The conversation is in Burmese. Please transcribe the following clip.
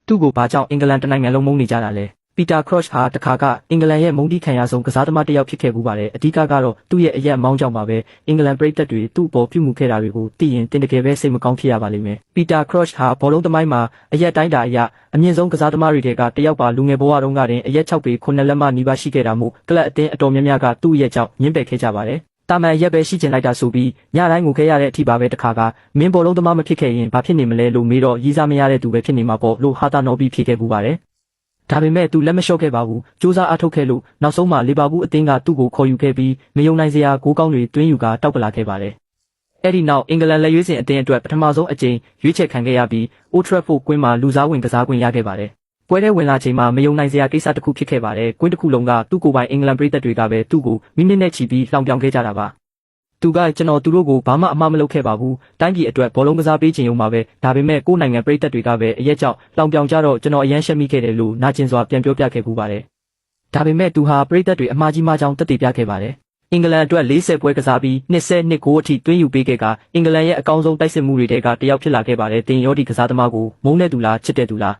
သူ့ကိုဘာကြောင့်အင်္ဂလန်တနိုင်ငံလုံးမုန်းနေကြတာလဲပီတာခရော့ချ်ဟာတခါကအင်္ဂလန်ရဲ့မုန်းတီးခံရဆုံးကစားသမားတစ်ယောက်ဖြစ်ခဲ့မှုပါတယ်အဓိကကတော့သူ့ရဲ့အရက်မောင်းကြောင့်ပါပဲအင်္ဂလန်ပရိသတ်တွေသူ့အပေါ်ပြုမှုခဲ့တာတွေကိုသိရင်တင်တကယ်ပဲစိတ်မကောင်းဖြစ်ရပါလိမ့်မယ်ပီတာခရော့ချ်ဟာဘောလုံးသမိုင်းမှာအရက်တိုင်းတာအရအမြင့်ဆုံးကစားသမားတွေထဲကတယောက်ပါလူငယ်ဘဝတုန်းကတင်အရက်6ပေ9လက်မနီးပါးရှိခဲ့တာမို့ကလပ်အသင်းအတော်များများကသူ့ရဲ့ကြောင့်ညှင်းပယ်ခဲ့ကြပါတယ်တာမန်ရက်ပဲရှိချင်လိုက်တာဆိုပြီးညတိုင်းငိုခဲ့ရတဲ့အထိပါပဲတခါကမင်းဘောလုံးသမားမဖြစ်ခဲ့ရင်ဘာဖြစ်နေမလဲလို့မေးတော့ရီးစားမရတဲ့သူပဲဖြစ်နေမှာပေါ့လို့ဟာတာနော်ပြီးဖြစ်ခဲ့ပူပါတယ်ဒါပေမဲ့သူလက်မလျှော့ခဲ့ပါဘူးစူးစမ်းအားထုတ်ခဲ့လို့နောက်ဆုံးမှလီဗာပူးအသင်းကသူ့ကိုခေါ်ယူခဲ့ပြီးမယုံနိုင်စရာဂိုးကောင်းတွေတွင်းယူကတောက်ပလာခဲ့ပါတယ်အဲ့ဒီနောက်အင်္ဂလန်လက်ရွေးစင်အသင်းအတွက်ပထမဆုံးအကြိမ်ရွေးချယ်ခံခဲ့ရပြီး Old Trafford ကွင်းမှာလူစားဝင်ကစားခွင့်ရခဲ့ပါတယ်ပွဲထဲဝင်လာချိန်မှာမယုံနိုင်စရာကိစ္စတစ်ခုဖြစ်ခဲ့ပါတယ်ကွင်းတစ်ခုလုံးကသူ့ကိုယ်ပိုင်အင်္ဂလန်ပရိသတ်တွေကပဲသူ့ကိုမိနစ်နဲ့ချီပြီးလှောင်ပြောင်ခဲ့ကြတာပါသူကကျွန်တော်သူတို့ကိုဘာမှအမှားမလုပ်ခဲ့ပါဘူးတိုင်းပြည်အတွက်ဘောလုံးကစားပေးခြင်းရုံမှာပဲဒါပေမဲ့ကိုယ်နိုင်ငံပရိသတ်တွေကပဲအရက်ကြောင့်လောင်ပြောင်ကြတော့ကျွန်တော်အရန်ရှက်မိခဲ့တယ်လို့နာကျင်စွာပြန်ပြောပြခဲ့ပူပါတယ်ဒါပေမဲ့သူဟာပရိသတ်တွေအမှားကြီးမှားကြောင်းသက်သေပြခဲ့ပါတယ်အင်္ဂလန်အတွက်40ပွဲကစားပြီး22ဂိုးအထိတွင်းယူပေးခဲ့ကအင်္ဂလန်ရဲ့အကောင်းဆုံးတိုက်စစ်မှုတွေထဲကတစ်ယောက်ဖြစ်လာခဲ့ပါတယ်တင်ရောဒီကစားသမားကိုမုန်းတဲ့သူလားချစ်တဲ့သူလား